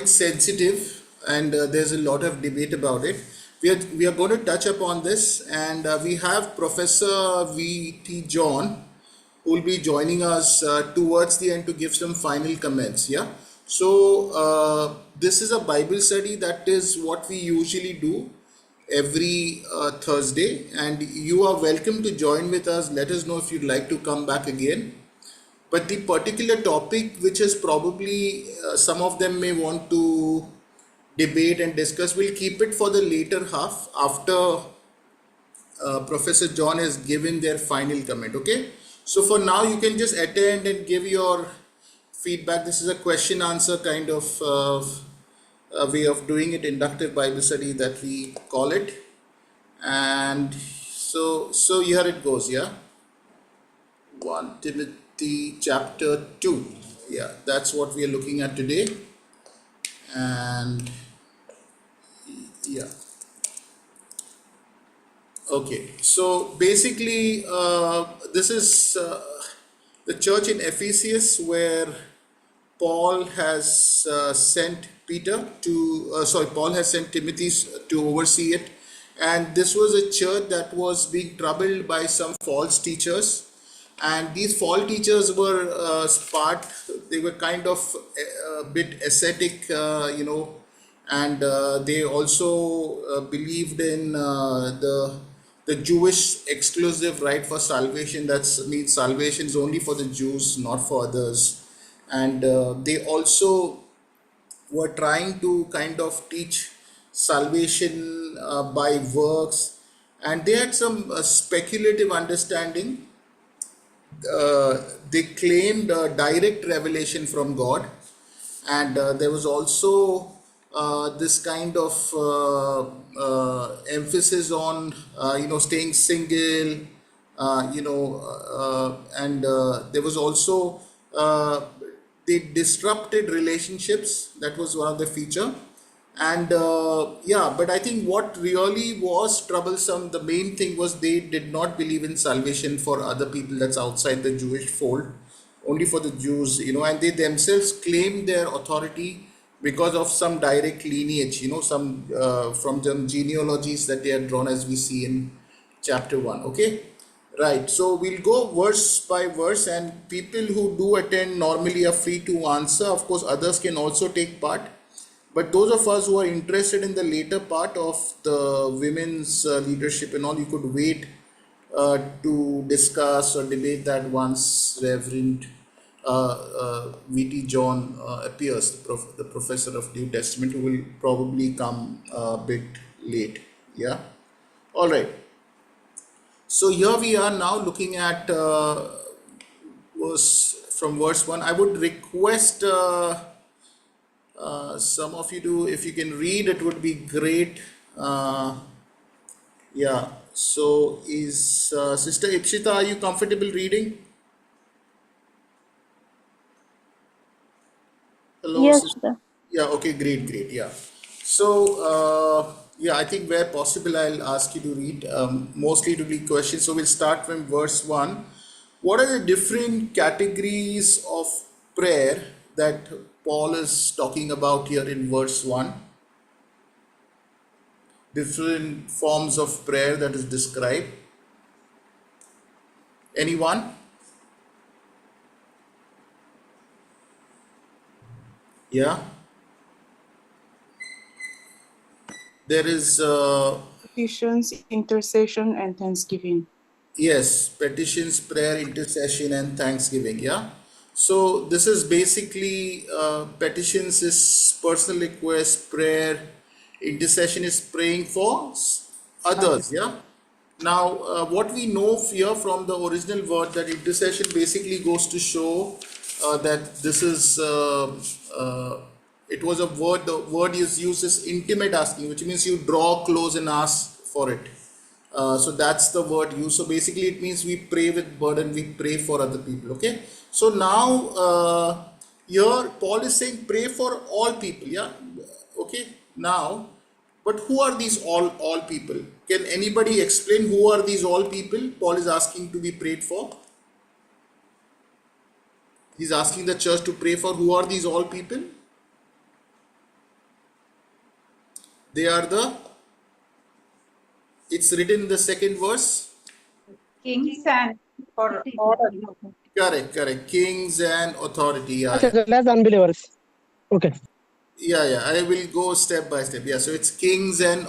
sensitive, and there's a lot of debate about it. We are going to touch upon this, and we have Professor V.T. John who will be joining us towards the end to give some final comments. Yeah. So this is a Bible study. That is what we usually do every Thursday, and you are welcome to join with us. Let us know if you'd like to come back again. But the particular topic, which is probably some of them may want to debate and discuss, we'll keep it for the later half after Professor John has given their final comment. Okay. So for now, you can just attend and give your feedback. This is a question answer kind of way of doing it, inductive Bible study that we call it. And so here it goes. Yeah. 1 Timothy chapter 2. Yeah, that's what we are looking at today. And yeah. Okay, so basically, this is the church in Ephesus where Paul has sent Paul has sent Timothy to oversee it. And this was a church that was being troubled by some false teachers. And these false teachers were they were kind of a bit ascetic, and they also believed in the Jewish exclusive right for salvation. That means salvation is only for the Jews, not for others. And they also were trying to kind of teach salvation by works, and they had some speculative understanding. They claimed direct revelation from God, and there was also this kind of emphasis on staying single, and there was also they disrupted relationships. That was one of the feature. And but I think what really was troublesome, the main thing was they did not believe in salvation for other people that's outside the Jewish fold, only for the Jews, and they themselves claimed their authority because of some direct lineage, some from some genealogies that they had drawn, as we see in chapter 1. Okay, right. So we'll go verse by verse, and people who do attend normally are free to answer. Of course, others can also take part. But those of us who are interested in the later part of the women's leadership and all, you could wait to discuss or debate that once Reverend V.T. John appears, the professor of New Testament, who will probably come a bit late. Yeah. All right. So here we are now looking at verse 1. I would request some of you do, if you can read, it would be great. Yeah. So is Sister Ipshita, are you comfortable reading? Hello, Yes, sister. sir. Yeah. Okay. Great. Yeah. So I think where possible, I'll ask you to read. Mostly to be questions. So we'll start from verse 1. What are the different categories of prayer that Paul is talking about here in verse 1? Different forms of prayer that is described. Anyone? Yeah. There is petitions, intercession, and thanksgiving. yes, petitions, prayer, intercession, and thanksgiving. Yeah. So this is basically petitions is personal request, prayer, intercession is praying for others. Others. Yeah. Now, what we know here from the original word, that intercession basically goes to show that this is it was a word. The word is used as intimate asking, which means you draw close and ask for it. So that's the word used. So basically, it means we pray with burden, we pray for other people. Okay. So now here Paul is saying pray for all people. Yeah. Okay. Now, but who are these all people? Can anybody explain who are these all people Paul is asking to be prayed for? He's asking the church to pray for. Who are these all people? They are the, it's written in the second verse. Kings and or Correct, correct. Kings and authority. Yeah, As yeah. well as unbelievers. Okay. Yeah, yeah. I will go step by step. Yeah, so it's kings and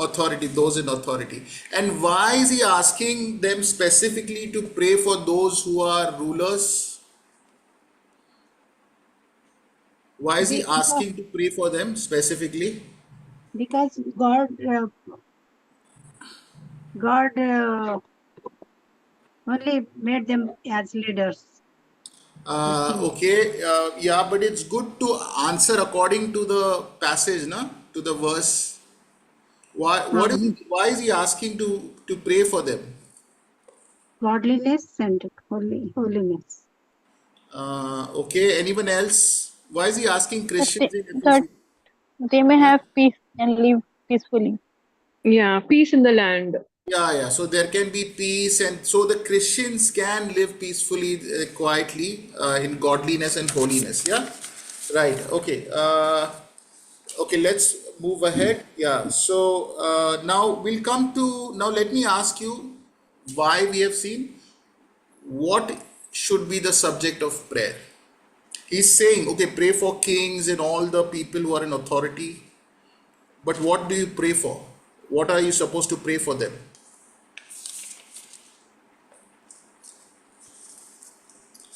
authority, those in authority. And why is he asking them specifically to pray for those who are rulers? Why is he asking to pray for them specifically? Because God only made them as leaders. Okay, yeah, but it's good to answer according to the passage, na? To the verse. Why is he asking to pray for them? Godliness and holiness. Okay, anyone else? Why is he asking Christians in that Ephesus? they may Yeah, have peace and live peacefully. Yeah, peace in the land. yeah. So there can be peace, and so the Christians can live peacefully, quietly, in godliness and holiness. Yeah, right. Okay. Okay, let's move ahead. Yeah. So now we'll come to, now let me ask you why we have seen what should be the subject of prayer. He's saying, okay, pray for kings and all the people who are in authority. But what do you pray for? What are you supposed to pray for them?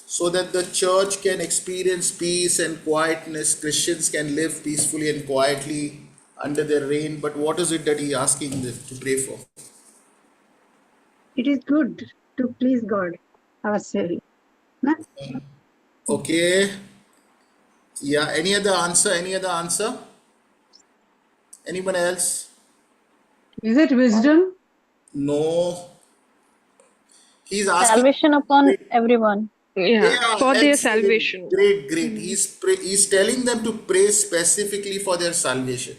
So that the church can experience peace and quietness, Christians can live peacefully and quietly under their reign. But what is it that he's asking them to pray for? It is good to please God, our Savior. No? Okay. Yeah. Any other answer? Any other answer? Anyone else? Is it wisdom? No. He's asking. Salvation upon everyone. Yeah, Yeah, for their excellent. salvation. Great, great. He's telling them to pray specifically for their salvation.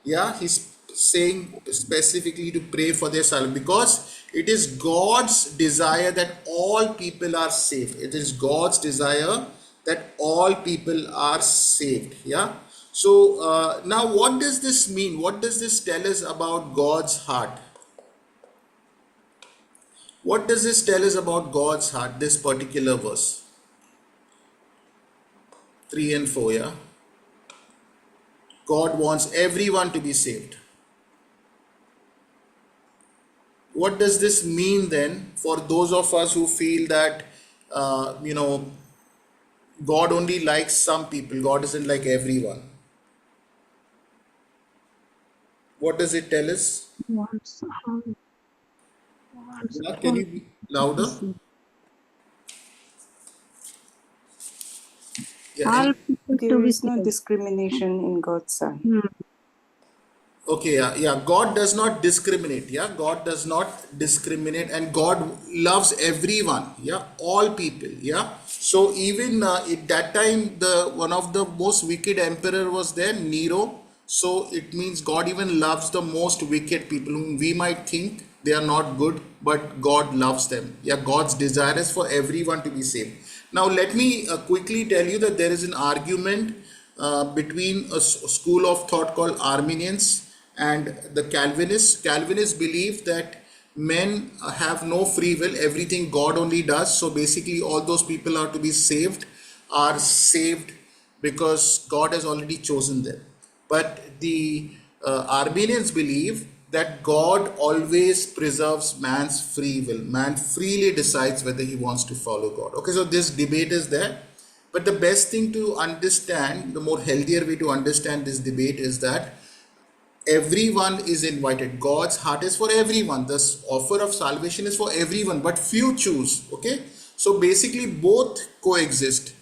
Yeah, he's saying specifically to pray for their salvation because it is God's desire that all people are saved. It is God's desire that all people are saved. Yeah. So now, what does this mean? What does this tell us about God's heart? What does this tell us about God's heart? This particular verse 3 and 4. Yeah. God wants everyone to be saved. What does this mean then for those of us who feel that, you know, God only likes some people, God isn't like everyone? What does it tell us? Wants Yeah, can you be louder? Yeah, all any, people to there be is no saved. discrimination in God's sight. okay, yeah, yeah. God does not discriminate. Yeah, God does not discriminate, and God loves everyone. Yeah, all people. Yeah. So even at that time, the one of the most wicked emperor was there, Nero. So it means God even loves the most wicked people whom we might think they are not good, but God loves them. Yeah, God's desire is for everyone to be saved. Now let me quickly tell you that there is an argument between a school of thought called Arminians and the Calvinists. Calvinists believe that men have no free will, everything God only does. So basically, all those people are saved because God has already chosen them. But the Armenians believe that God always preserves man's free will. Man freely decides whether he wants to follow God. Okay, so this debate is there. But the best thing to understand, the more healthier way to understand this debate is that everyone is invited. God's heart is for everyone. This offer of salvation is for everyone, but few choose. Okay, so basically both coexist.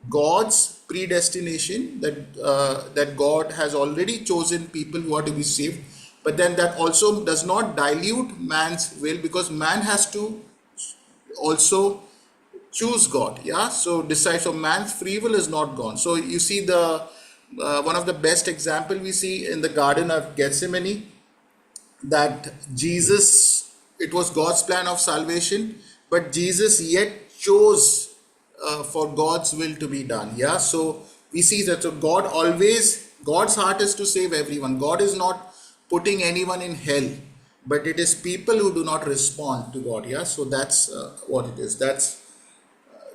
God's predestination, that God has already chosen people who are to be saved, but then that also does not dilute man's will because man has to also choose God. Yeah, so decide. So man's free will is not gone. So you see the one of the best example we see in the Garden of Gethsemane, that Jesus, it was God's plan of salvation, but Jesus yet chose for God's will to be done. Yeah, so we see that, so God always God's heart is to save everyone. God is not putting anyone in hell, but it is people who do not respond to God. Yeah, so that's what it is. That's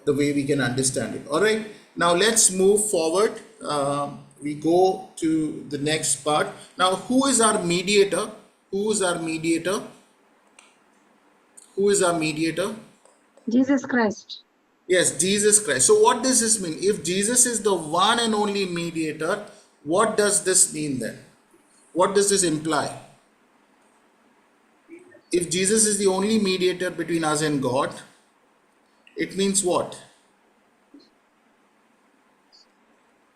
the way we can understand it. All right, now let's move forward. We go to the next part. Now, who is our mediator? Who is our mediator? Who is our mediator? Jesus Christ. Yes, Jesus Christ. So, what does this mean? If Jesus is the one and only mediator, what does this mean then? What does this imply? If Jesus is the only mediator between us and God, it means what?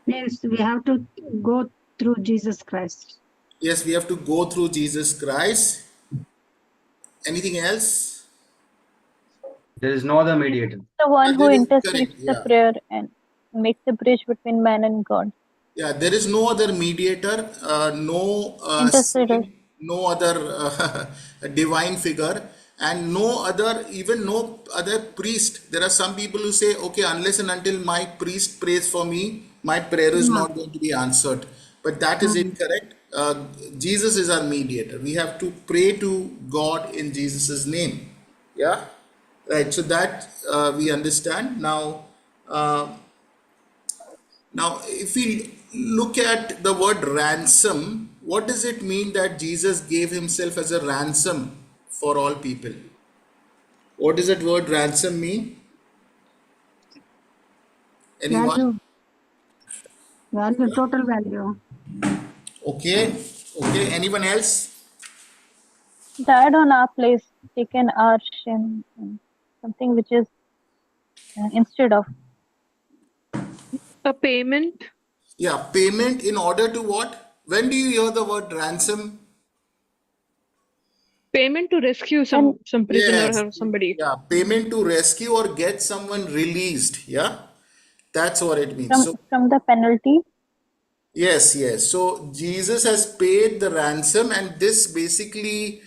Means we have to go through Jesus Christ. Yes, we have to go through Jesus Christ. Anything else? There is no other mediator. The one who There is, intercedes correct. the Yeah. prayer and makes the bridge between man and God. Yeah, there is no other mediator, no Interceder. saint, no other divine figure, and no other, even no other priest. There are some people who say, okay, unless and until my priest prays for me, my prayer is not going to be answered. But that is incorrect. Jesus is our mediator. We have to pray to God in Jesus' name. Yeah, right. So that we understand now. Uh, Now, if we look at the word ransom, what does it mean that Jesus gave himself as a ransom for all people? What does that word ransom mean? Anyone? Value. Value, total value. Okay. Okay. Anyone else? Died on our place, taken our shame, and something which is instead of. A payment. Yeah. Payment in order to what? When do you hear the word ransom? Payment to rescue some prisoner Yes. or somebody. Yeah. Payment to rescue or get someone released. Yeah. That's what it means. So From the penalty. yes, yes. So Jesus has paid the ransom, and this basically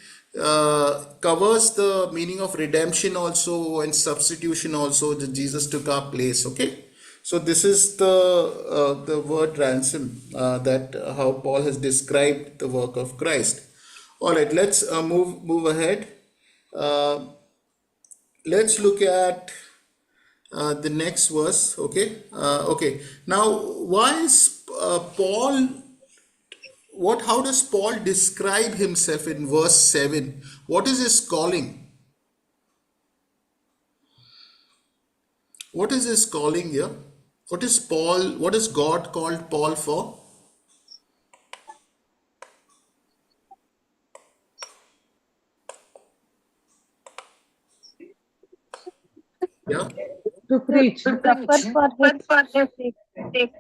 covers the meaning of redemption also and substitution also. That Jesus took our place. Okay, so this is the word ransom that how Paul has described the work of Christ. All right, let's move ahead. Uh, let's look at the next verse. Okay, okay. Now, why is Paul? What? How does Paul describe himself in verse 7? What is his calling? What is his calling here? What is Paul? What is God called Paul for? Yeah, To preach. Suffer for his sake.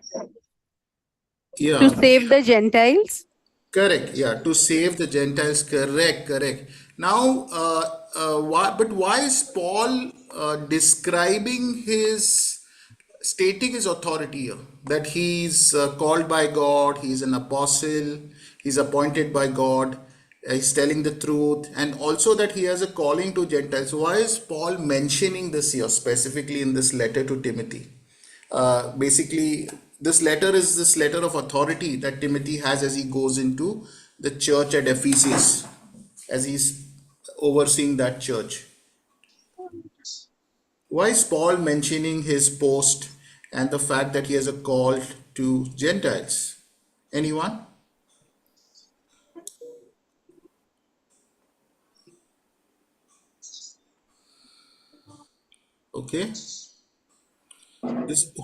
yeah. To save the Gentiles. Correct. Yeah, to save the Gentiles. Correct. Correct. Now, why? But why is Paul describing his, stating his authority here? That he's called by God. He's an apostle. He's appointed by God. He's telling the truth, and also that he has a calling to Gentiles. Why is Paul mentioning this here specifically in this letter to Timothy? Basically, this letter is this letter of authority that Timothy has as he goes into the church at Ephesus, as he's overseeing that church. Why is Paul mentioning his post and the fact that he has a call to Gentiles? Anyone? Okay.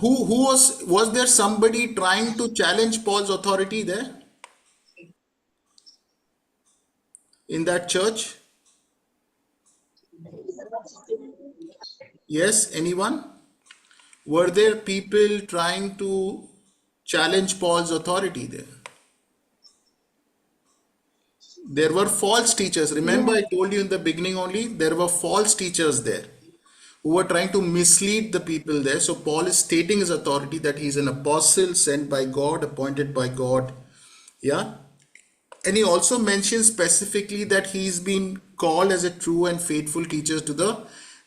Who was there somebody trying to challenge Paul's authority there in that church? Yes, anyone? Were there people trying to challenge Paul's authority there? There were false teachers. Remember, I told you in the beginning only, there were false teachers there who were trying to mislead the people there. So, Paul is stating his authority that he's an apostle sent by God, appointed by God. Yeah. And he also mentions specifically that he's been called as a true and faithful teacher to the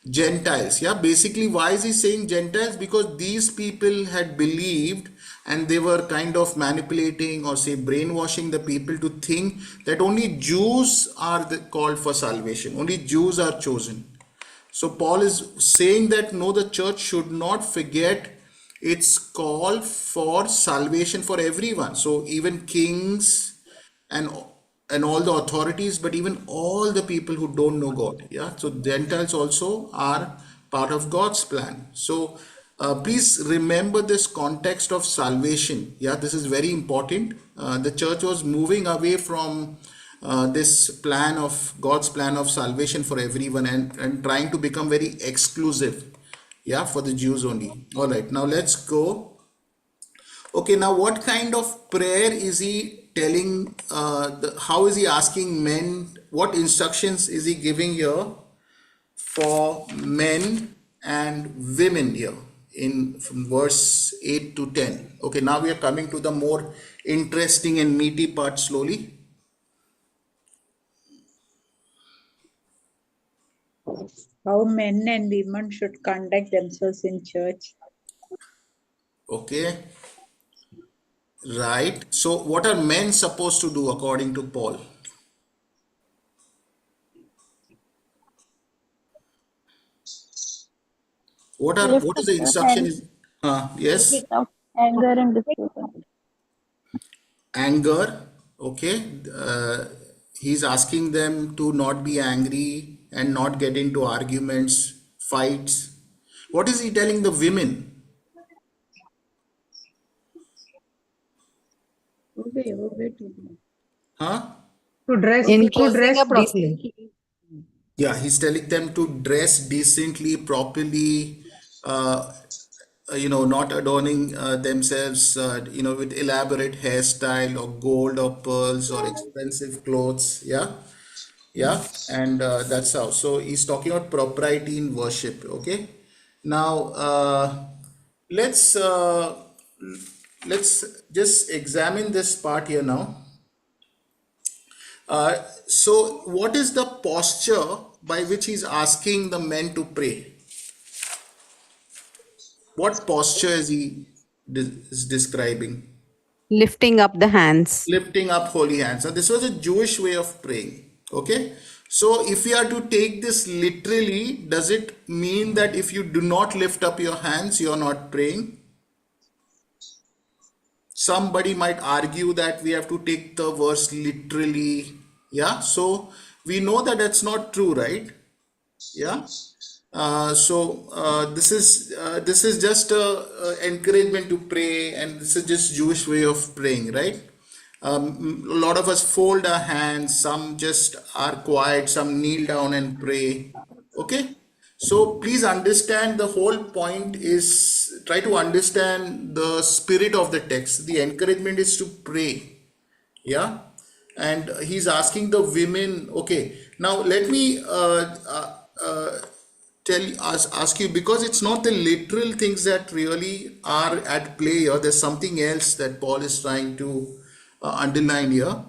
Gentiles. Yeah, basically, why is he saying Gentiles? Because these people had believed and they were kind of manipulating or say brainwashing the people to think that only Jews are called for salvation, only Jews are chosen. So Paul is saying that no, the church should not forget its call for salvation for everyone. So even kings and and all the authorities, but even all the people who don't know God. Yeah. So Gentiles also are part of God's plan. So please remember this context of salvation. Yeah, this is very important. The church was moving away from this plan of God's plan of salvation for everyone and trying to become very exclusive. Yeah, for the Jews only. All right, now let's go. Okay, now what kind of prayer is he telling? How is he asking men? What instructions is he giving here for men and women here in from verse 8 to 10? Okay, now we are coming to the more interesting and meaty part slowly. How men and women should conduct themselves in church. Okay, right. So, what are men supposed to do according to Paul? Lift What up is the your instruction? hands Is yes, without anger and dispute. anger. Okay, he's asking them to not be angry and not get into arguments, fights. What is he telling the women? Obey. Huh? To dress properly. Yeah, he's telling them to dress decently, properly, uh, not adorning themselves, with elaborate hairstyle or gold or pearls or expensive clothes. Yeah, yeah, and that's how. So he's talking about propriety in worship. Okay, now let's uh, let's just examine this part here now. So, what is the posture by which he's asking the men to pray? What posture is he is describing? Lifting up the hands. Lifting up holy hands. Now, this was a Jewish way of praying. Okay. So, if we are to take this literally, does it mean that if you do not lift up your hands, you are not praying? Somebody might argue that we have to take the verse literally. Yeah. So, we know that that's not true, right? Yeah. This is just a encouragement to pray, and this is just Jewish way of praying, right? A lot of us fold our hands, some just are quiet, some kneel down and pray. Okay, so please understand the whole point is try to understand the spirit of the text. The encouragement is to pray. Yeah, and he's asking the women. Okay, now let me ask you, because it's not the literal things that really are at play here. There's something else that Paul is trying to underline here.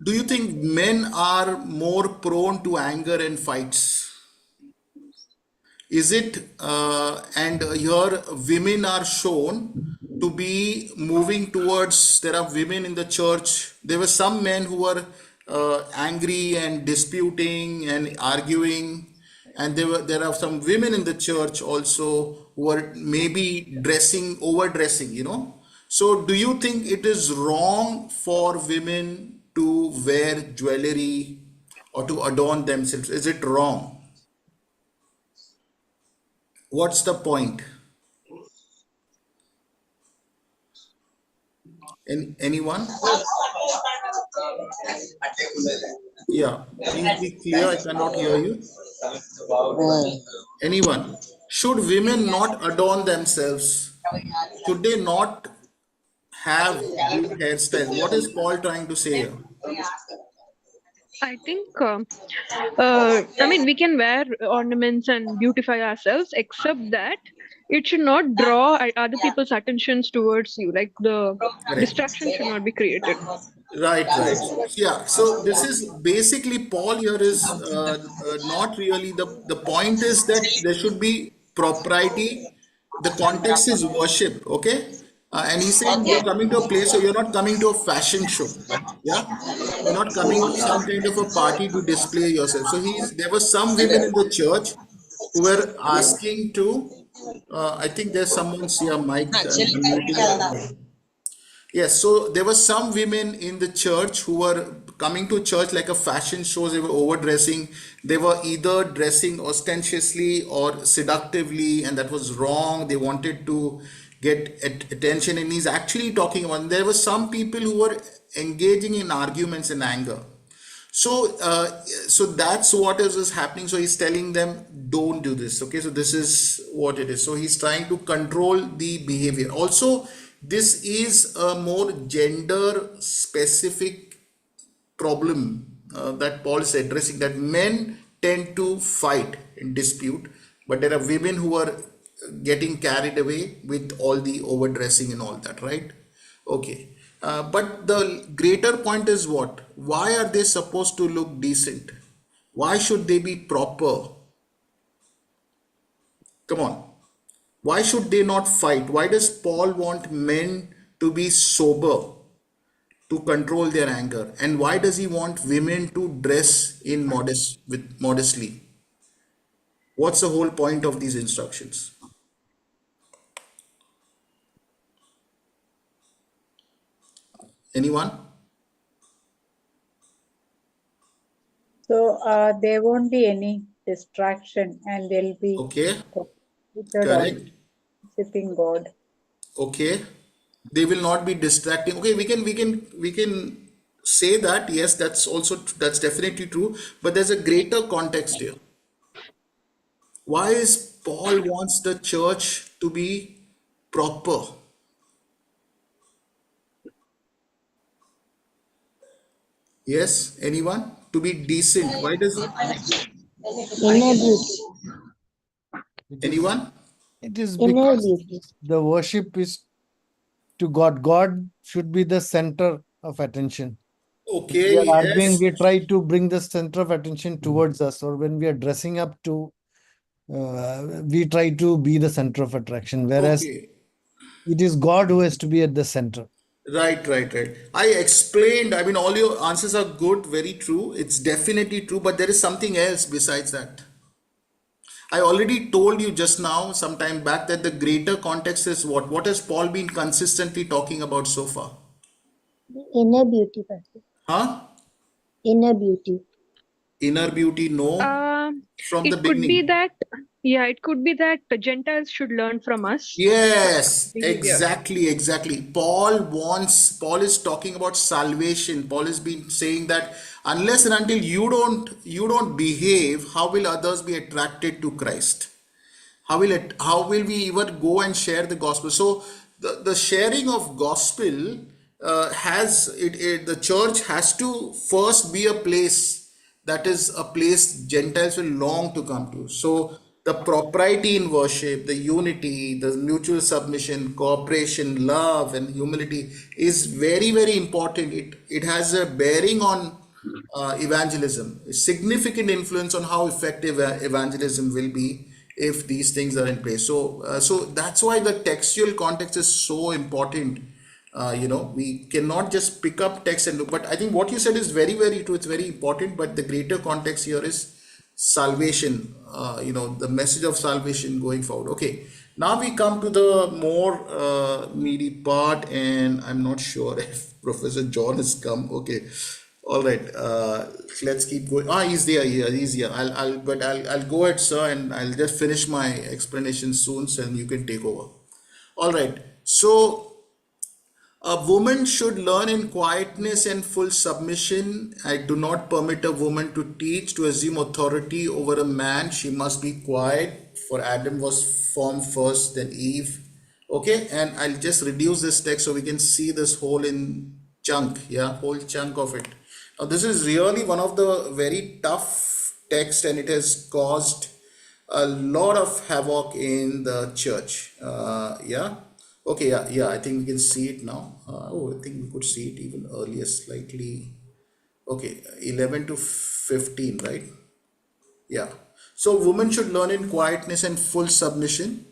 Do you think men are more prone to anger and fights? Is it and here women are shown to be moving towards, there are women in the church, there were some men who were angry and disputing and arguing, and there are some women in the church also who are maybe overdressing. So do you think it is wrong for women to wear jewelry or to adorn themselves? Is it wrong? What's the point? Anyone? Yeah, please be clear. I cannot hear you. Anyone? Should women not adorn themselves? Should they not have good hairstyles? What is Paul trying to say here? I think, we can wear ornaments and beautify ourselves, except that it should not draw other people's attentions towards you. Like the Correct. distraction should not be created. Right, right. Yeah. So this is basically Paul here is not really the point is that there should be propriety. The context is worship. Okay. And he's saying you're coming to a place, so you're not coming to a fashion show. Yeah. You're not coming to some kind of a party to display yourself. So there were some women in the church who were asking to, I think there's someone's here, mic, I'm unmuting it. Yes, so there were some women in the church who were coming to church like a fashion show. They were overdressing. They were either dressing ostentatiously or seductively, and that was wrong. They wanted to get attention, and he's actually talking about. There were some people who were engaging in arguments and anger. So that's what is happening. So he's telling them, don't do this. Okay, so this is what it is. So he's trying to control the behavior. Also, this is a more gender specific problem that Paul is addressing, that men tend to fight and dispute, but there are women who are getting carried away with all the overdressing and all that, right? Okay. But the greater point is what? Why are they supposed to look decent? Why should they be proper? Come on. Why should they not fight? Why does Paul want men to be sober, to control their anger? And why does he want women to dress in modestly? What's the whole point of these instructions? Anyone? So there won't be any distraction and they'll be Okay, concentrated correct. on worshiping God. Okay, they will not be distracting. Okay, we can say that. Yes, that's definitely true. But there's a greater context here. Why is Paul wants the church to be proper? Yes, anyone? To be decent. Why does Inner beauty. It is, anyone? it is Inner because beauty. the worship is to God. God should be the center of attention. When we Okay, are arguing, yes. we try to bring the center of attention towards us, or when we are dressing up we try to be the center of attraction, whereas Okay. it is God who has to be at the center. Right, right, right. I explained, I mean, all your answers are good, very true. It's definitely true, but there is something else besides that. I already told you just now, some time back, that the greater context is what? What has Paul been consistently talking about so far? Inner beauty, Pastor. Huh? Inner beauty. Inner beauty, no. Um, From the it could be beginning. that, yeah, it could be that the Gentiles should learn from us Yes, behavior. exactly, exactly. Paul is talking about salvation. Paul has been saying that unless and until you don't behave, how will others be attracted to Christ? How will we even go and share the gospel? So the sharing of gospel the church has to first be a place that is a place Gentiles will long to come to. So the propriety in worship, the unity, the mutual submission, cooperation, love, and humility is very, very important. It has a bearing on evangelism, a significant influence on how effective evangelism will be if these things are in place. So that's why the textual context is so important. We cannot just pick up text and look. But I think what you said is very, very true. It's very important. But the greater context here is salvation. The message of salvation going forward. Okay. Now we come to the more meaty part, and I'm not sure if Professor John has come. Okay. All right, let's keep going. He's there. Yeah, he's here. I'll go ahead, sir, and I'll just finish my explanation soon, so you can take over. All right. So a woman should learn in quietness and full submission. I do not permit a woman to teach, to assume authority over a man. She must be quiet, for Adam was formed first, then Eve. Okay, and I'll just reduce this text so we can see this whole in chunk, yeah, whole chunk of it. Now, this is really one of the very tough text, and it has caused a lot of havoc in the church. Yeah. Okay, yeah, I think we can see it now. I think we could see it even earlier slightly. Okay, 11 to 15, right? Yeah. So women should learn in quietness and full submission.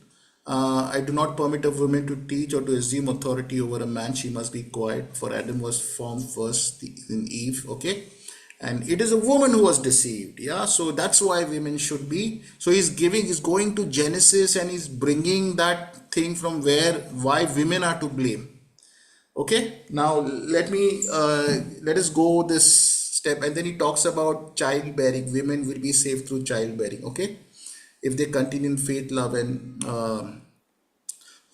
I do not permit a woman to teach or to assume authority over a man. She must be quiet. For Adam was formed first in Eve. Okay. And it is a woman who was deceived. Yeah. So that's why women should be. So he's going to Genesis and he's bringing that thing from why women are to blame. Okay, now let us go this step, and then he talks about childbearing. Women will be saved through childbearing. Okay, if they continue in faith, love, and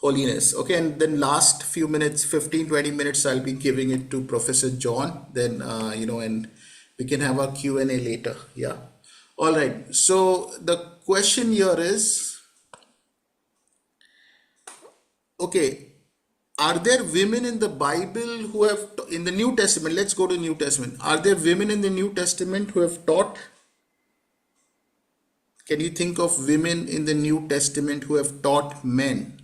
holiness. Okay, and then last few minutes, 15-20 minutes, I'll be giving it to Professor John. Then and we can have a Q&A later. Yeah. All right. So the question here is, okay, are there women in the Bible who have, in the New Testament, let's go to New Testament. Are there women in the New Testament who have taught? Can you think of women in the New Testament who have taught men?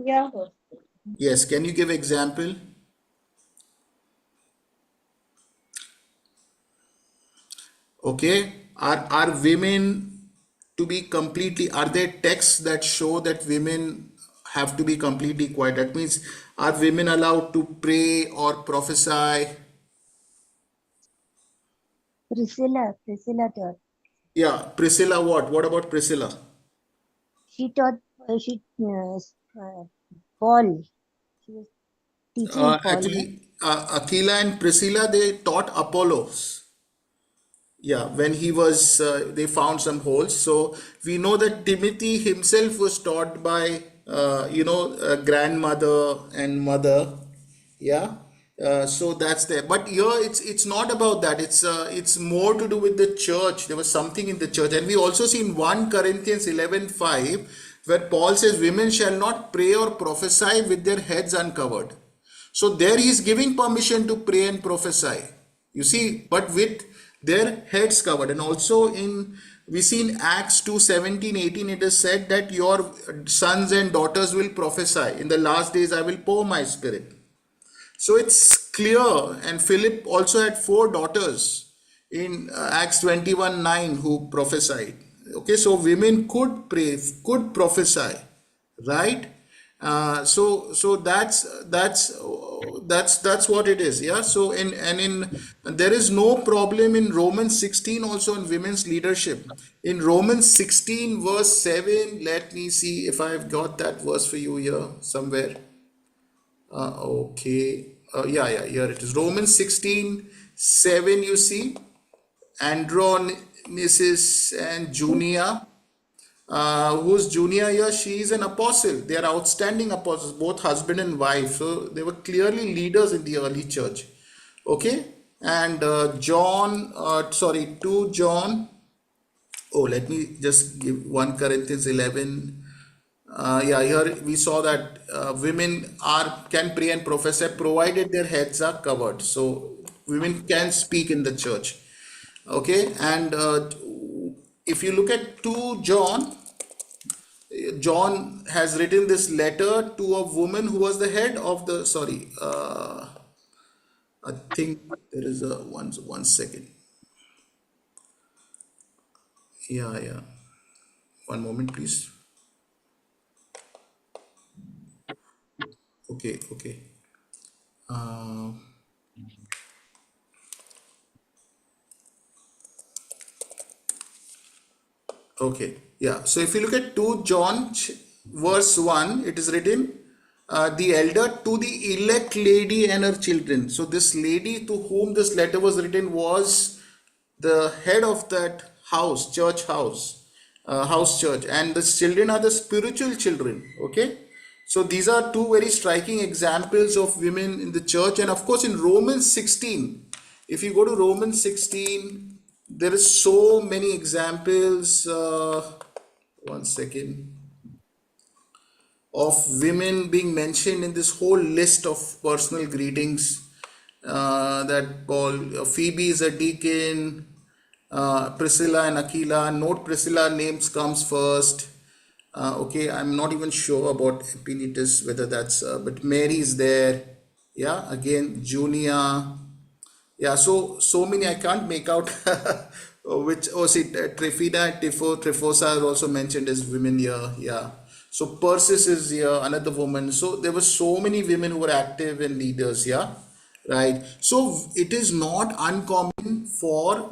Yeah. Yes, can you give example? Okay, are women to be completely, are there texts that show that women have to be completely quiet? That means, are women allowed to pray or prophesy? Priscilla taught. Yeah, Priscilla what? What about Priscilla? She taught. Paul. She was teaching Paul. No? Actually, Aquila and Priscilla, they taught Apollos. Yeah, when he was, they found some holes. So we know that Timothy himself was taught by, grandmother and mother. Yeah. So that's there. But here it's not about that. It's more to do with the church. There was something in the church, and we also see in 1 Corinthians 11:5 where Paul says, "Women shall not pray or prophesy with their heads uncovered." So there he is giving permission to pray and prophesy. You see, but with their heads covered. And also we see in Acts 2:17-18, it is said that your sons and daughters will prophesy. In the last days I will pour my spirit. So it's clear. And Philip also had 4 daughters in Acts 21:9 who prophesied. Okay, so women could pray, could prophesy, right? So that's what it is. Yeah. So there is no problem in Romans 16 also in women's leadership. In Romans 16 verse 7, let me see if I've got that verse for you here somewhere. Okay. Yeah, here it is. Romans 16:7, you see, Andronicus and Junia. Who's Junia here? She is an apostle. They are outstanding apostles, both husband and wife. So they were clearly leaders in the early church. Okay. And 2 John. Oh, let me just give 1 Corinthians 11. Yeah, here we saw that women can pray and prophesy provided their heads are covered. So women can speak in the church. Okay, and if you look at 2 John, John has written this letter to a woman who was the head of the, I think there is a one second. Yeah. One moment, please. Okay. Uh, Okay, yeah. So if you look at 2 John verse 1, it is written, the elder to the elect lady and her children. So this lady to whom this letter was written was the head of that house, house church, and the children are the spiritual children. Okay. So these are 2 very striking examples of women in the church. And of course in Romans 16, if you go to Romans 16, there is so many examples, one second, of women being mentioned in this whole list of personal greetings, that Paul, Phoebe is a deacon, Priscilla and Aquila. Note Priscilla names comes first. Okay, I'm not even sure about Epinetus, whether that's, but Mary is there. Yeah, again, Junia. Yeah, so many I can't make out which. Oh, see, Trifida and Trifosa are also mentioned as women here. Yeah. So Persis is here, another woman. So there were so many women who were active and leaders. Yeah, right. So it is not uncommon for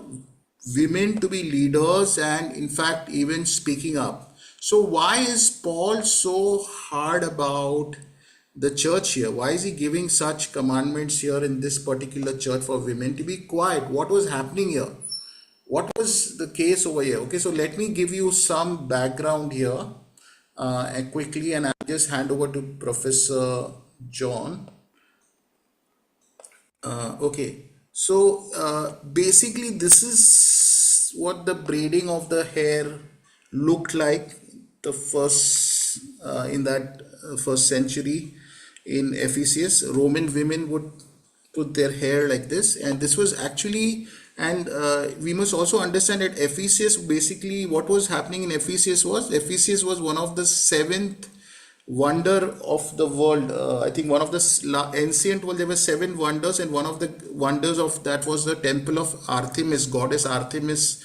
women to be leaders and, in fact, even speaking up. So why is Paul so hard about the church here? Why is he giving such commandments here in this particular church for women to be quiet? What was happening here? What was the case over here? Okay, so let me give you some background here and quickly, and I'll just hand over to Professor John. Okay, so basically, this is what the braiding of the hair looked like the first in that first century in Ephesus. Roman women would put their hair like this, and this was actually, and we must also understand that Ephesus, basically what was happening in Ephesus was one of the seventh wonder of the world. I think one of the ancient world, there were seven wonders, and one of the wonders of that was the temple of Artemis, goddess Artemis,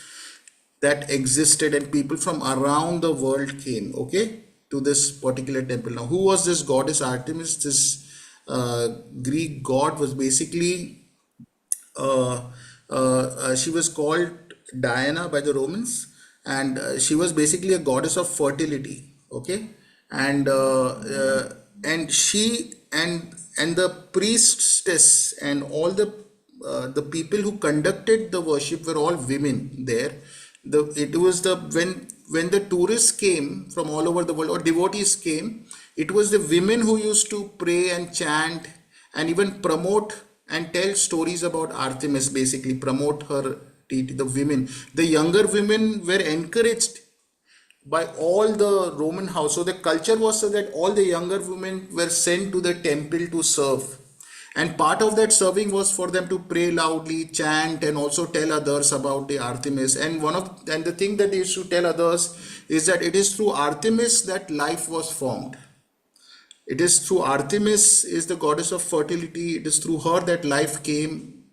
that existed, and people from around the world came, okay, to this particular temple. Now, who was this goddess Artemis? This Greek god was basically she was called Diana by the Romans, and she was basically a goddess of fertility. Okay, and she and the priestess and all the people who conducted the worship were all women there. It was the when the tourists came from all over the world, or devotees came, it was the women who used to pray and chant and even promote and tell stories about Artemis, basically promote her deity. The women, the younger women were encouraged by all the Roman house. So the culture was so that all the younger women were sent to the temple to serve. And part of that serving was for them to pray loudly, chant, and also tell others about the Artemis. And the thing that they used to tell others is that it is through Artemis that life was formed. It is through Artemis, is the goddess of fertility. It is through her that life came.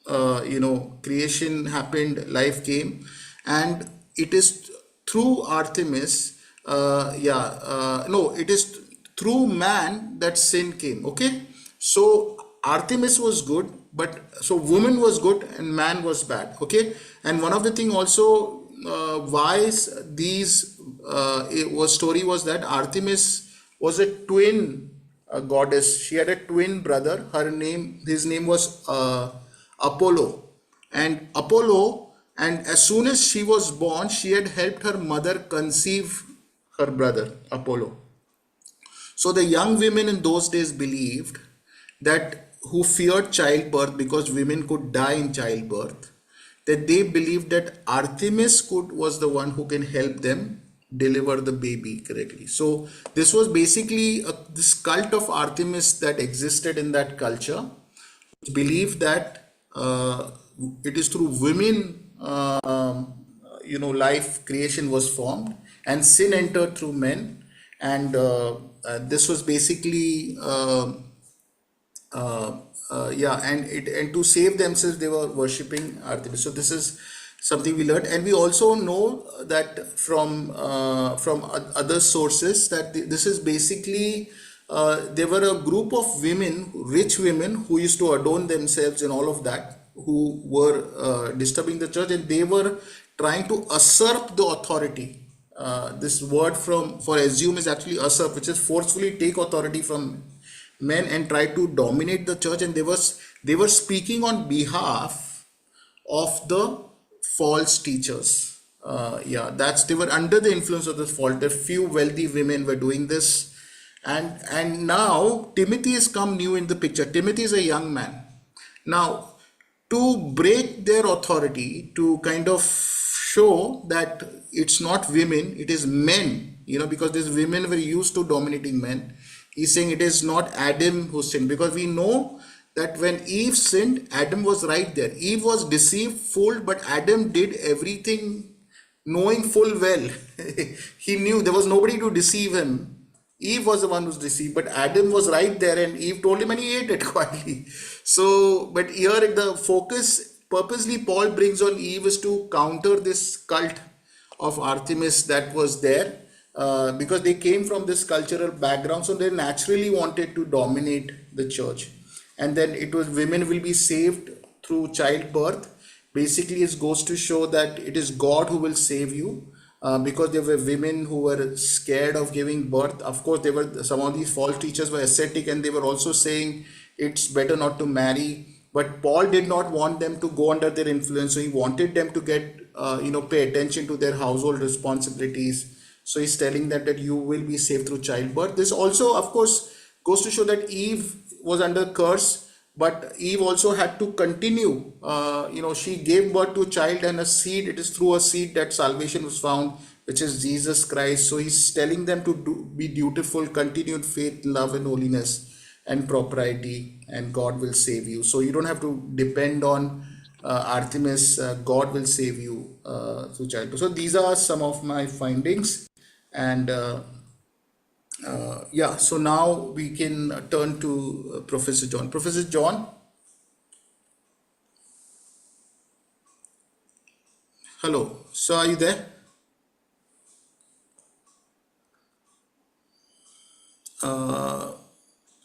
Creation happened, life came, and it is through Artemis. No, it is through man that sin came. Okay, so Artemis was good, but so woman was good and man was bad. Okay, and one of the thing also why these story was that Artemis was a twin goddess. She had a twin brother. His name was Apollo, and as soon as she was born, she had helped her mother conceive her brother Apollo. So the young women in those days believed that, who feared childbirth because women could die in childbirth, that they believed that Artemis was the one who can help them deliver the baby correctly. So this was basically this cult of Artemis that existed in that culture, which believed that it is through women, life creation was formed, and sin entered through men, and this was basically and to save themselves they were worshipping Artemis. So this is something we learned, and we also know that from other sources that this is basically there were a group of women, rich women, who used to adorn themselves and all of that, who were disturbing the church, and they were trying to usurp the authority. This word for assume is actually usurp, which is forcefully take authority from men and try to dominate the church, and they were speaking on behalf of the false teachers. They were under the influence of the fault. A few wealthy women were doing this, and now Timothy has come new in the picture. Timothy is a young man now. To break their authority, to kind of show that it's not women, it is men, because these women were used to dominating men. He's saying it is not Adam who sinned, because we know that when Eve sinned, Adam was right there. Eve was deceived, fooled, but Adam did everything knowing full well, he knew there was nobody to deceive him. Eve was the one who's deceived, but Adam was right there, and Eve told him, and he ate it quietly. So, but here the focus purposely Paul brings on Eve is to counter this cult of Artemis that was there, because they came from this cultural background, so they naturally wanted to dominate the church. And then it was women will be saved through childbirth. Basically, it goes to show that it is God who will save you, because there were women who were scared of giving birth. Of course, there were some of these false teachers were ascetic, and they were also saying it's better not to marry. But Paul did not want them to go under their influence, so he wanted them to get pay attention to their household responsibilities. So he's telling them that you will be saved through childbirth. This also, of course, goes to show that Eve was under curse, but Eve also had to continue. She gave birth to a child and a seed. It is through a seed that salvation was found, which is Jesus Christ. So he's telling them to be dutiful, continued faith, love, and holiness, and propriety, and God will save you. So you don't have to depend on Artemis. God will save you through childbirth. So these are some of my findings, and yeah. So now we can turn to Professor John. Professor John, hello. So are you there?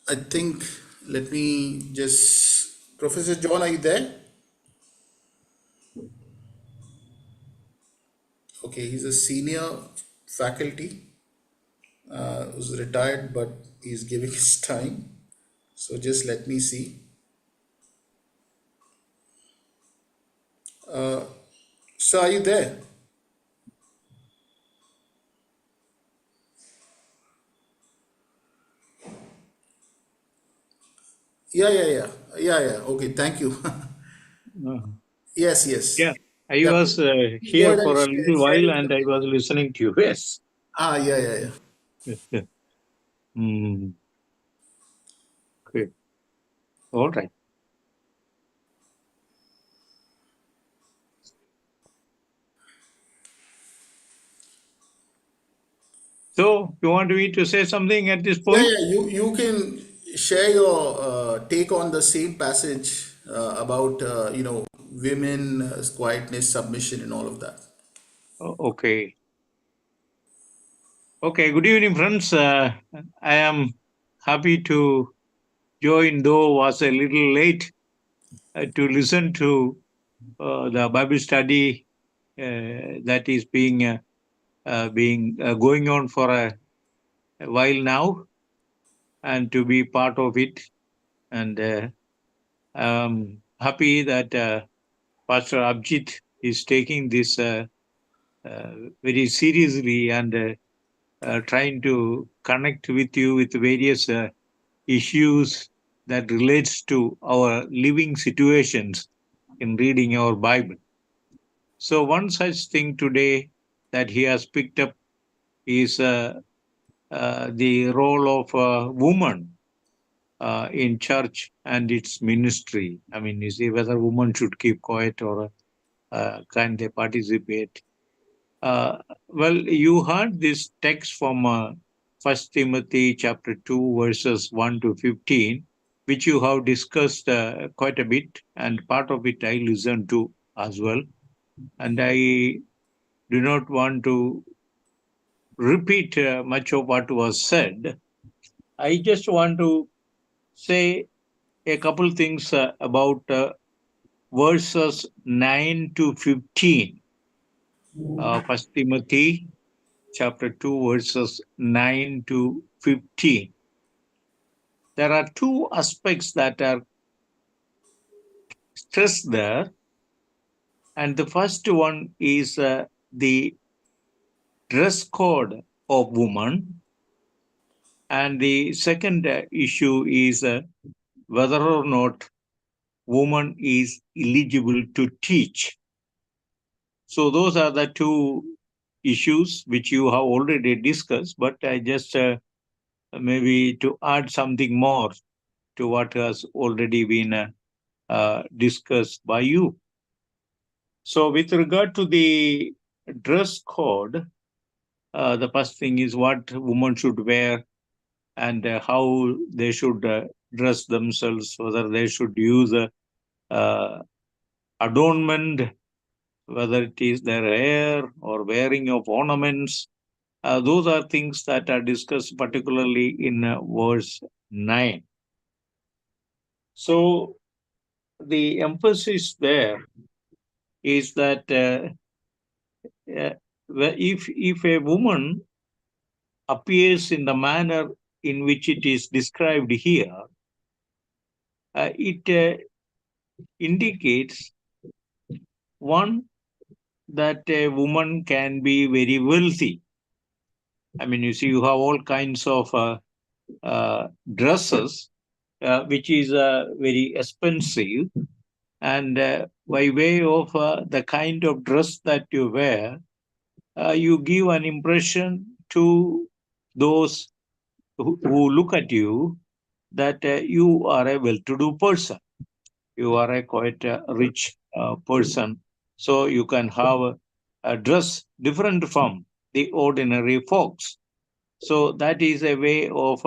I think let me just. Professor John, are you there? Okay, he's a senior faculty who's retired, but he's giving his time. So just let me see. So are you there? Yeah. Okay, thank you. Uh, Yes, yes. yeah, I Yeah, was go here ahead for and a share, little share while your and I thoughts. was listening to you. Yes. Yeah. Mm, okay. All right. So, you want me to say something at this point? Yeah. You can share your take on the same passage about women, quietness, submission, and all of that. Okay. Okay. Good evening, friends. I am happy to join, though was a little late, to listen to the Bible study that is being going on for a while now, and to be part of it. And I'm happy that Pastor Abjit is taking this very seriously and trying to connect with you with various issues that relates to our living situations in reading our Bible. So one such thing today that he has picked up is the role of a woman in church and its ministry. I mean, you see whether women should keep quiet or can they participate. Well, you heard this text from 1 Timothy chapter 2, verses 1 to 15, which you have discussed quite a bit, and part of it I listened to as well. And I do not want to repeat much of what was said. I just want to say a couple things about verses 9 to 15. 1 Timothy chapter 2, verses 9 to 15. There are two aspects that are stressed there. And the first one is the dress code of woman. And the second issue is whether or not woman is eligible to teach. So those are the two issues which you have already discussed, but I just maybe to add something more to what has already been discussed by you. So with regard to the dress code, the first thing is what women should wear and how they should dress themselves, whether they should use adornment, whether it is their hair or wearing of ornaments. Those are things that are discussed particularly in verse 9. So the emphasis there is that if a woman appears in the manner in which it is described here, it indicates one, that a woman can be very wealthy. I mean, you see, you have all kinds of dresses, which is very expensive. And by way of the kind of dress that you wear, you give an impression to those who look at you that you are a well-to-do person. You are a quite rich person. So you can have a dress different from the ordinary folks. So that is a way of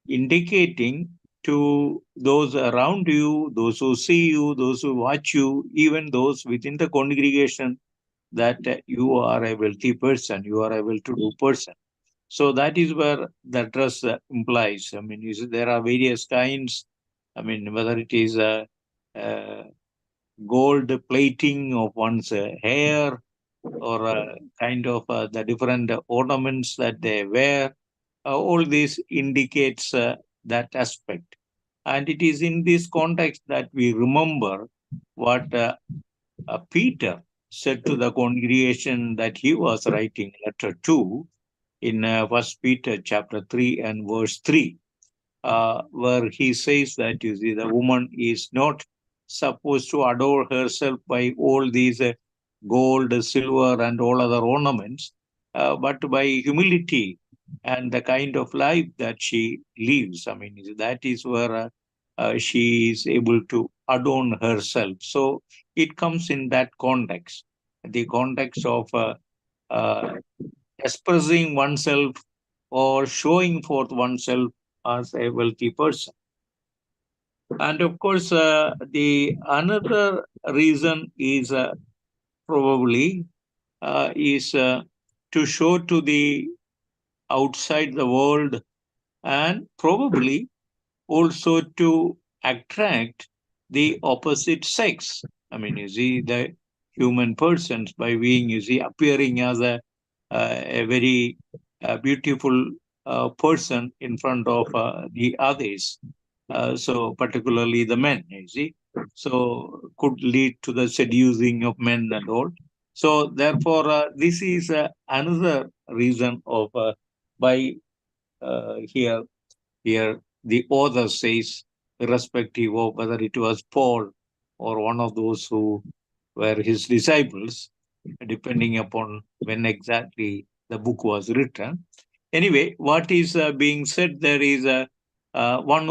indicating to those around you, those who see you, those who watch you, even those within the congregation, that you are a wealthy person, you are a well-to-do person. So that is where the dress implies. I mean, there are various kinds. I mean, whether it is gold plating of one's hair, or kind of the different ornaments that they wear, all this indicates that aspect. And it is in this context that we remember what Peter said to the congregation that he was writing letter to in 1 Peter chapter 3 and verse 3, where he says that, you see, the woman is not supposed to adore herself by all these gold, silver, and all other ornaments, but by humility and the kind of life that she lives. I mean, that is where she is able to adorn herself. So it comes in that context, the context of expressing oneself or showing forth oneself as a wealthy person. And of course, the another reason is probably is to show to the outside the world, and probably also to attract the opposite sex. I mean, you see, the human persons, by being, you see, appearing as a very beautiful person in front of the others. So particularly the men, you see, so could lead to the seducing of men and all. So therefore, this is another reason of by here the author says, irrespective of whether it was Paul or one of those who were his disciples, depending upon when exactly the book was written. Anyway, what is being said there is one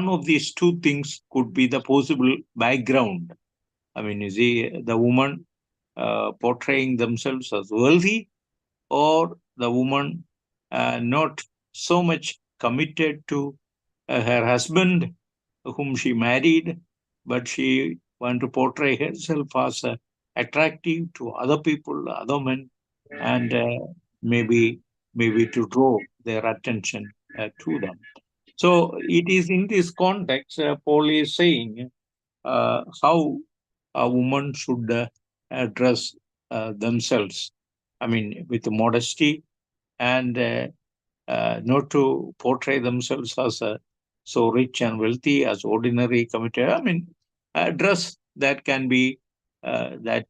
of these two things could be the possible background. I mean, you see, the woman portraying themselves as wealthy, or the woman not so much committed to her husband whom she married, but she want to portray herself as attractive to other people, other men, and maybe to draw their attention to them. So it is in this context Paul is saying how a woman should dress themselves. I mean, with modesty, and not to portray themselves as so rich and wealthy, as ordinary committed. I mean, dress that can be that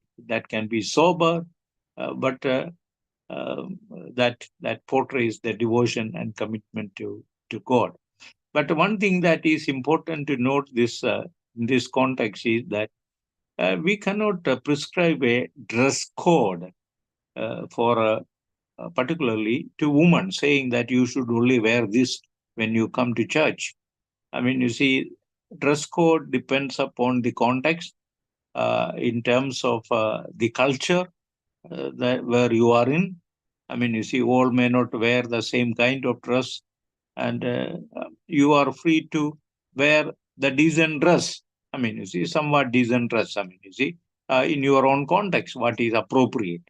can be sober, but that portrays the devotion and commitment to God. But one thing that is important to note this in this context is that we cannot prescribe a dress code for particularly to women, saying that you should only wear this when you come to church. I mean, you see, dress code depends upon the context in terms of the culture where you are in. I mean, you see, all may not wear the same kind of dress, and you are free to wear the decent dress. I mean, you see, somewhat decent dress. I mean, you see, in your own context, what is appropriate.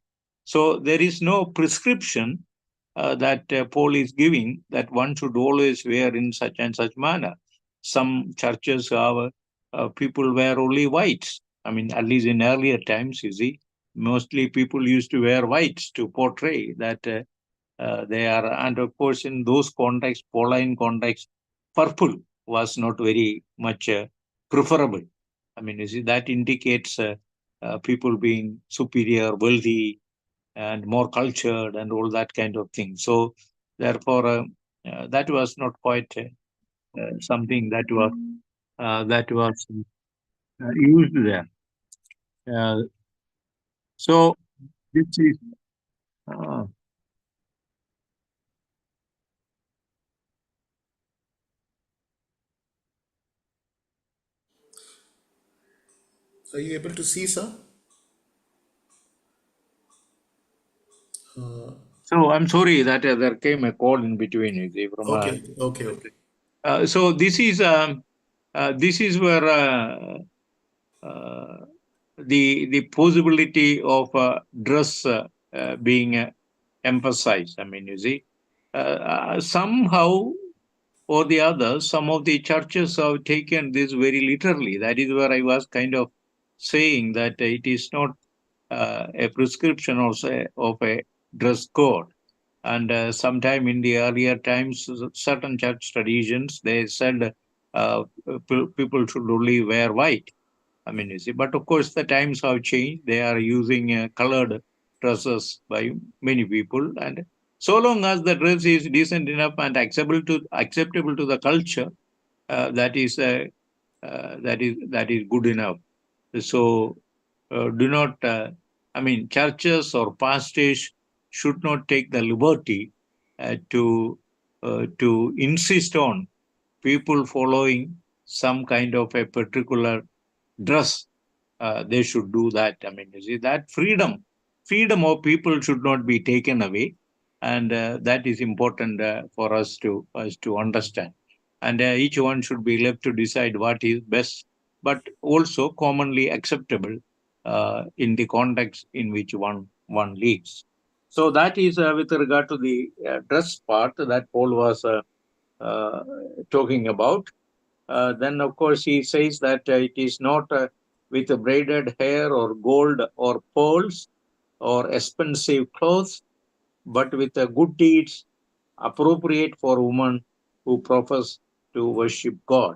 So there is no prescription that Paul is giving that one should always wear in such and such manner. Some churches have people wear only whites. I mean, at least in earlier times, you see, mostly people used to wear whites to portray that they are, and of course, in those contexts, Pauline context, purple was not very much preferable. I mean, you see, that indicates people being superior, wealthy, and more cultured, and all that kind of thing. So, therefore, that was not quite something that was used there. So, this is. Are you able to see, sir? So I'm sorry that there came a call in between, you see, from Okay, okay, okay. so this is where the possibility of dress being emphasized. I mean, you see, somehow or the other, some of the churches have taken this very literally. That is where I was kind of saying that it is not a prescription also of a dress code. And sometime in the earlier times, certain church traditions, they said people should only wear white. I mean, you see, but of course the times have changed. They are using colored dresses by many people, and so long as the dress is decent enough and acceptable to the culture, that is good enough. So do not. I mean, churches or pastors should not take the liberty to insist on people following some kind of a particular dress. They should do that. I mean, you see, that freedom of people should not be taken away, and that is important for us to understand. And each one should be left to decide what is best, but also commonly acceptable in the context in which one lives. So that is with regard to the dress part that Paul was uh, talking about. Then, of course, he says that it is not with braided hair or gold or pearls or expensive clothes, but with good deeds appropriate for women who profess to worship God.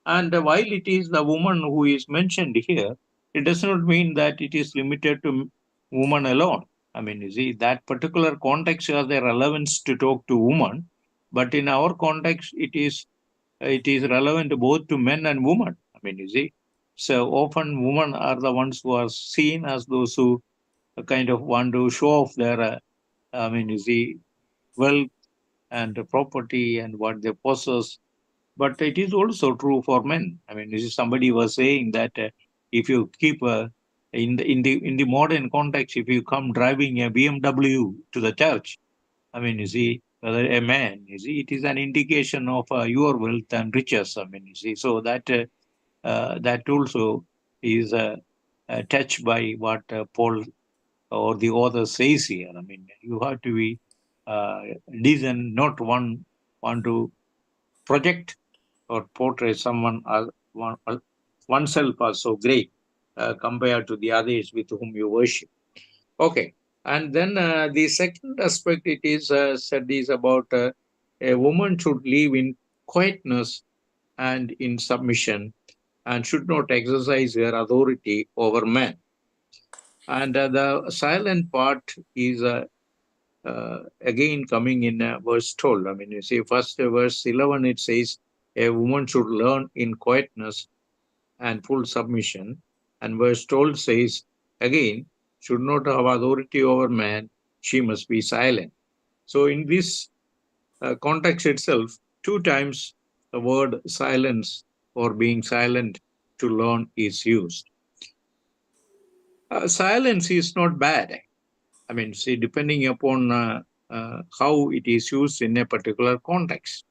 And while it is the woman who is mentioned here, it does not mean that it is limited to women alone. I mean, you see, that particular context has a relevance to talk to women, but in our context, it is relevant both to men and women. I mean, you see, so often women are the ones who are seen as those who kind of want to show off their, I mean, you see, wealth and property and what they possess. But it is also true for men. I mean, you see, somebody was saying that if you keep in the modern context, if you come driving a BMW to the church, I mean, you see, whether a man, you see, it is an indication of your wealth and riches. I mean, you see, so that also is touched by what Paul or the author says here. I mean, you have to be decent, not want to project or portray someone as oneself as so great compared to the others with whom you worship. Okay. And then the second aspect it is said is about a woman should live in quietness and in submission and should not exercise her authority over men. And the silent part is again coming in verse 12. I mean, you see, first verse 11, it says, a woman should learn in quietness and full submission. And verse 12 says, again, should not have authority over man, she must be silent. So, in this context itself, two times the word silence or being silent to learn is used. Silence is not bad. I mean, see, depending upon how it is used in a particular context.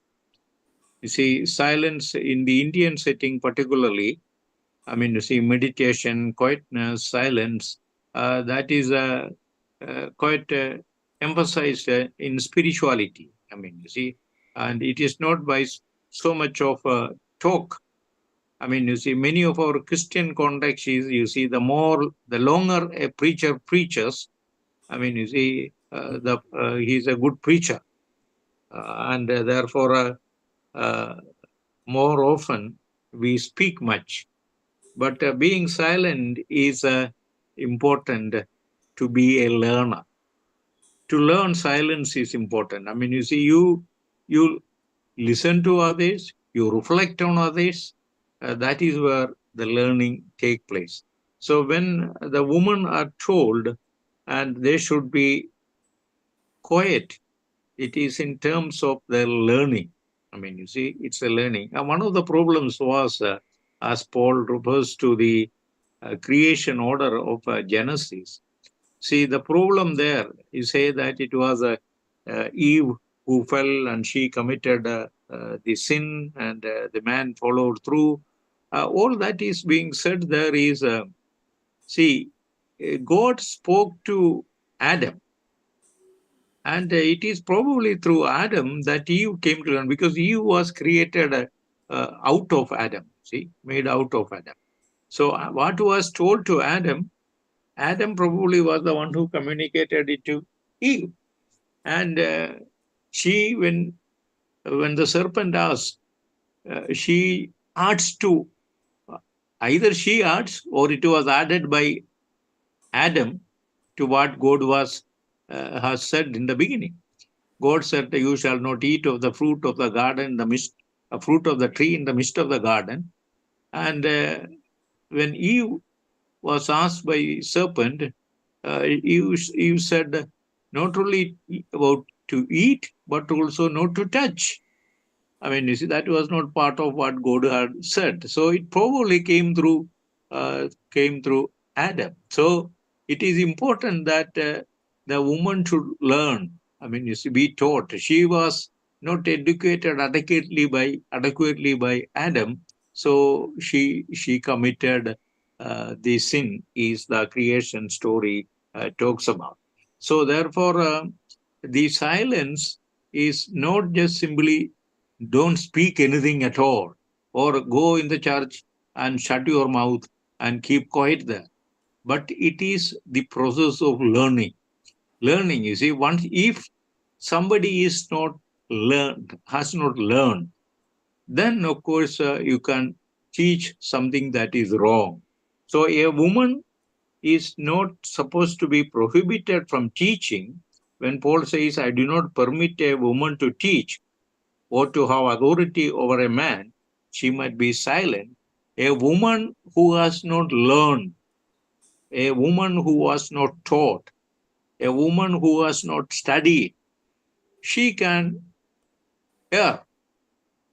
You see, silence in the Indian setting particularly, I mean, you see, meditation, quietness, silence, that is quite emphasized in spirituality. I mean, you see, and it is not by so much of talk. I mean, you see, many of our Christian contexts is, you see, the longer a preacher preaches, I mean, you see, he's a good preacher, and therefore, more often we speak much. But being silent is important to be a learner. To learn silence is important. I mean, you see, you listen to others, you reflect on others. That is where the learning take place. So when the women are told, and they should be quiet, it is in terms of their learning. I mean, you see, it's a learning. And one of the problems was, as Paul refers to the creation order of Genesis. See, the problem there, you say that it was Eve who fell and she committed the sin, and the man followed through. All that is being said there is, see, God spoke to Adam. And it is probably through Adam that Eve came to learn, because Eve was created out of Adam, see, made out of Adam. So what was told to Adam, Adam probably was the one who communicated it to Eve. And she, when the serpent asked, she adds to, either she adds or it was added by Adam to what God has said in the beginning. God said, "You shall not eat of the fruit of the garden, a fruit of the tree in the midst of the garden." And when Eve was asked by serpent, Eve said, not only about to eat, but also not to touch. I mean, you see, that was not part of what God had said. So it probably came through Adam. So it is important that the woman should learn. I mean, you see, be taught. She was not educated adequately by Adam, so she committed the sin. Is the creation story talks about. So therefore, the silence is not just simply don't speak anything at all, or go in the church and shut your mouth and keep quiet there. But it is the process of learning. Learning, you see, once if somebody is not has not learned, then of course you can teach something that is wrong. So a woman is not supposed to be prohibited from teaching. When Paul says, I do not permit a woman to teach or to have authority over a man, she might be silent. A woman who has not learned, a woman who was not taught, a woman who has not studied, she can err,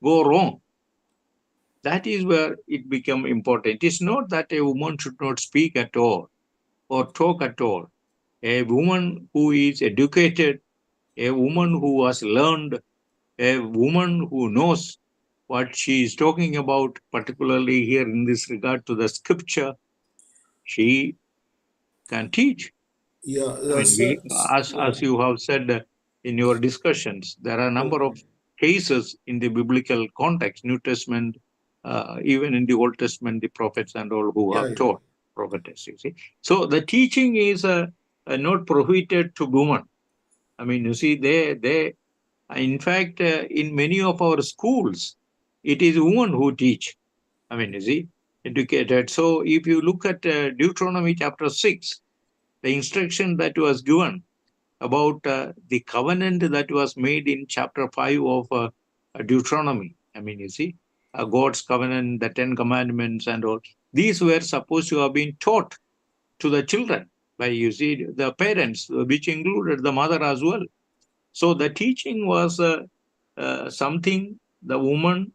go wrong. That is where it becomes important. It is not that a woman should not speak at all or talk at all. A woman who is educated, a woman who has learned, a woman who knows what she is talking about, particularly here in this regard to the scripture, she can teach. Yeah, I mean, as you have said in your discussions, there are a number of cases in the biblical context, New Testament, even in the Old Testament, the prophets and all who have taught prophetess. You see, so the teaching is not prohibited to women. I mean, you see, they in fact, in many of our schools, it is women who teach. I mean, you see, educated. So if you look at Deuteronomy chapter 6, the instruction that was given about the covenant that was made in chapter 5 of Deuteronomy. I mean, you see, God's covenant, the 10 commandments and all. These were supposed to have been taught to the children by, you see, the parents, which included the mother as well. So the teaching was something the woman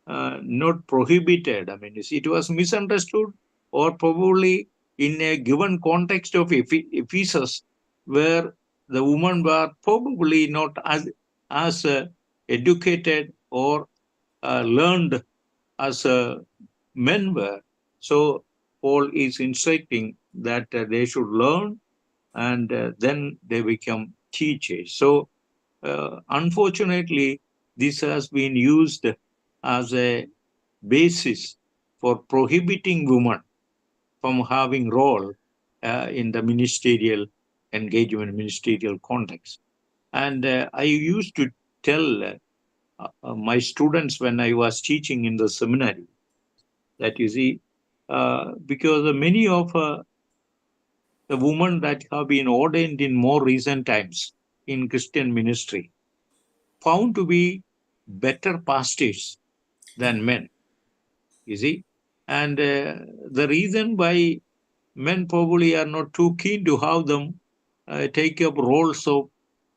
not prohibited. I mean, you see, it was misunderstood, or probably in a given context of Ephesus, where the women were probably not as educated or learned as men were. So Paul is instructing that they should learn and then they become teachers. So unfortunately, this has been used as a basis for prohibiting women from having role in the ministerial engagement, ministerial context. And I used to tell my students when I was teaching in the seminary that you see, because many of the women that have been ordained in more recent times in Christian ministry found to be better pastors than men, you see. And the reason why men probably are not too keen to have them take up roles of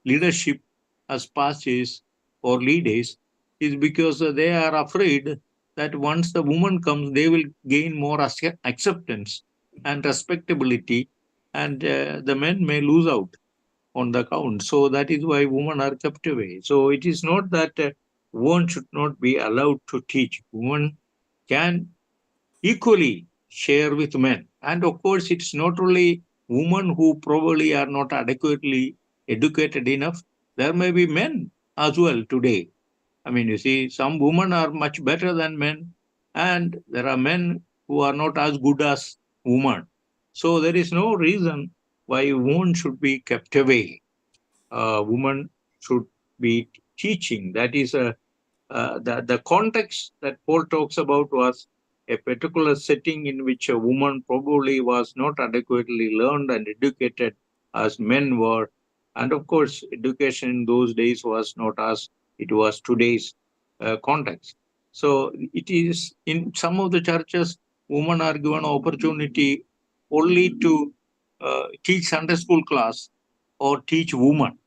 leadership as pastors or leaders is because they are afraid that once the woman comes, they will gain more acceptance and respectability, and the men may lose out on the count. So that is why women are kept away. So it is not that women should not be allowed to teach. Women can equally share with men. And of course, it's not only women who probably are not adequately educated enough. There may be men as well today. I mean, you see, some women are much better than men, and there are men who are not as good as women. So there is no reason why women should be kept away. Women should be teaching. That is the context that Paul talks about was a particular setting in which a woman probably was not adequately learned and educated as men were. And of course, education in those days was not as it was today's context. So it is in some of the churches, women are given opportunity only to teach Sunday school class or teach women,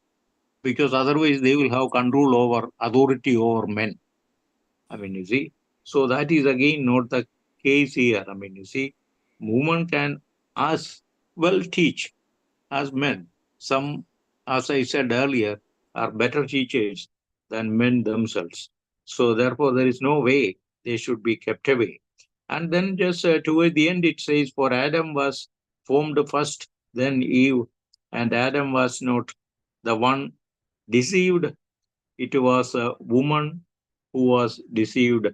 because otherwise they will have control over authority over men. I mean, you see, so that is again not the case here. I mean, you see, women can as well teach as men. Some, as I said earlier, are better teachers than men themselves. So therefore, there is no way they should be kept away. And then just toward the end, it says, for Adam was formed first, then Eve, and Adam was not the one deceived. It was a woman who was deceived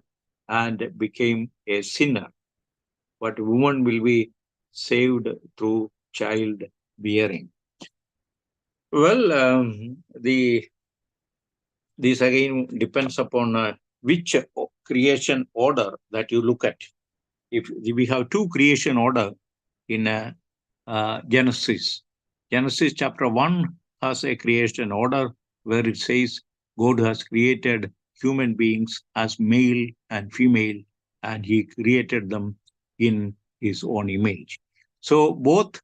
and became a sinner. But woman will be saved through child bearing. Well, this again depends upon which creation order that you look at. If we have two creation order in Genesis. Genesis chapter 1 has a creation order where it says God has created human beings as male and female, and he created them in his own image. So both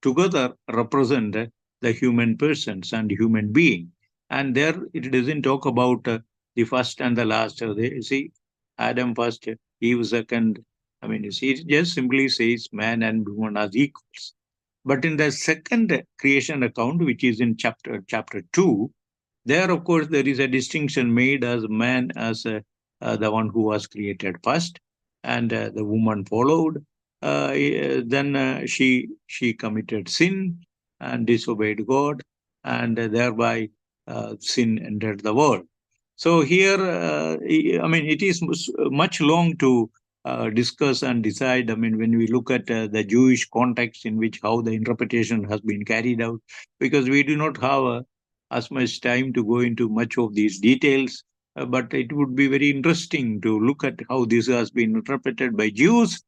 together represent the human persons and human being. And there it doesn't talk about the first and the last. They see Adam first, Eve second. I mean, you see, it just simply says man and woman as equals. But in the second creation account, which is in chapter 2, there, of course, there is a distinction made as man as the one who was created first, and the woman followed. Then she committed sin and disobeyed God, and thereby sin entered the world. So here, I mean, it is much long to discuss and decide. I mean, when we look at the Jewish context in which how the interpretation has been carried out, because we do not have as much time to go into much of these details, but it would be very interesting to look at how this has been interpreted by Jews,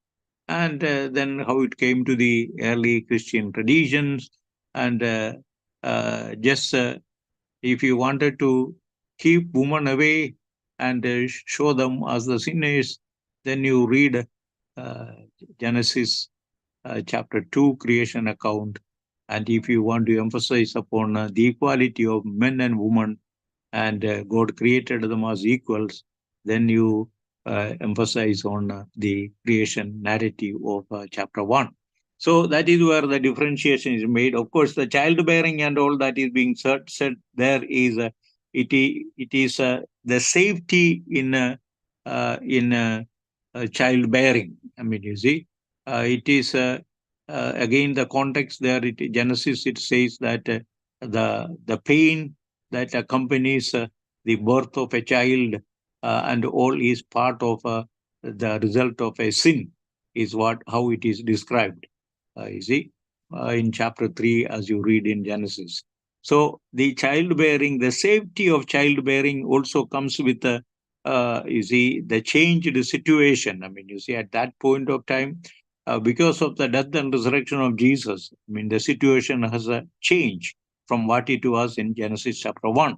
and then how it came to the early Christian traditions, and just if you wanted to keep women away and show them as the sinners, then you read uh, Genesis chapter 2 creation account. And if you want to emphasize upon the equality of men and women, and God created them as equals, then you emphasize on the creation narrative of chapter 1. So that is where the differentiation is made. Of course, the childbearing and all that is being said there is it is the safety in childbearing. I mean, you see, it is again the context there. Genesis it says that the pain that accompanies the birth of a child and all is part of the result of a sin, is how it is described. You see, in chapter 3, as you read in Genesis. So the childbearing, the safety of childbearing also comes with you see, the changed situation. I mean, you see, at that point of time, because of the death and resurrection of Jesus, I mean, the situation has a change from what it was in Genesis chapter 1.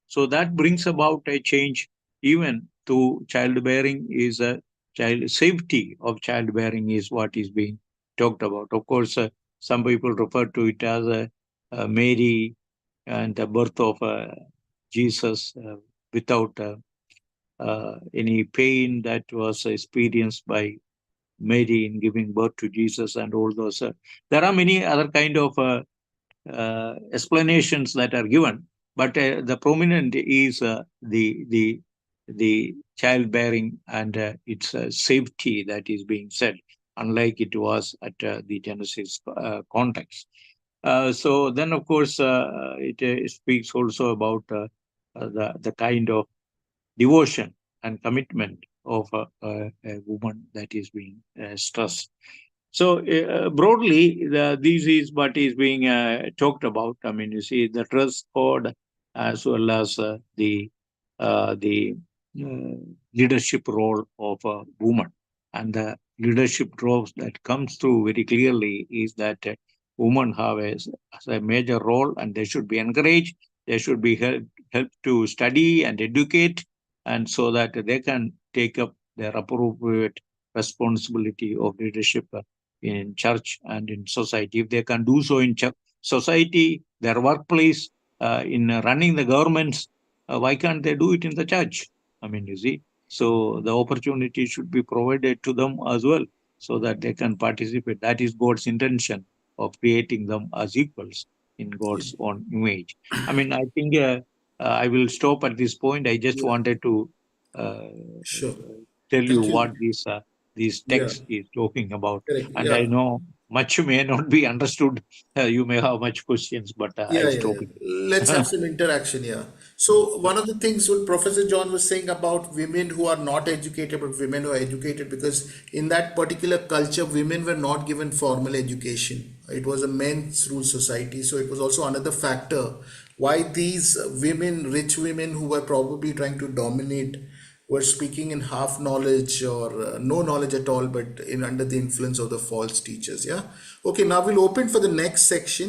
So that brings about a change even to childbearing. Is a child safety of childbearing is what is being talked about. Of course, some people refer to it as Mary and the birth of Jesus without any pain that was experienced by Mary in giving birth to Jesus and all those. There are many other kind of explanations that are given, but the prominent is the childbearing and its safety that is being said, unlike it was at the Genesis context. So then, of course, it speaks also about the kind of devotion and commitment of a woman that is being stressed. So broadly, this is what is being talked about. I mean, you see the dress code as well as the leadership role of a woman, and the leadership roles that comes through very clearly is that women have a major role, and they should be encouraged. They should be helped to study and educate, and so that they can take up their appropriate responsibility of leadership in church and in society. If they can do so in society, their workplace, in running the governments, why can't they do it in the church? I mean, you see, so the opportunity should be provided to them as well, so that they can participate. That is God's intention of creating them as equals in God's own image. I mean, I think I will stop at this point. I just wanted to Sure. tell you Thank you. what this Yeah, text is talking about. correct. And I Yeah. know much may not be understood. You may have much questions, but Yeah, I'll yeah, stop yeah. Let's it. have some interaction here. So one of the things what Professor John was saying about women who are not educated, but women who are educated, because in that particular culture, women were not given formal education. It was a men's rule society. So it was also another factor why these women, rich women who were probably trying to dominate, were speaking in half knowledge or no knowledge at all, but in under the influence of the false teachers. Yeah. Okay. Now we'll open for the next section.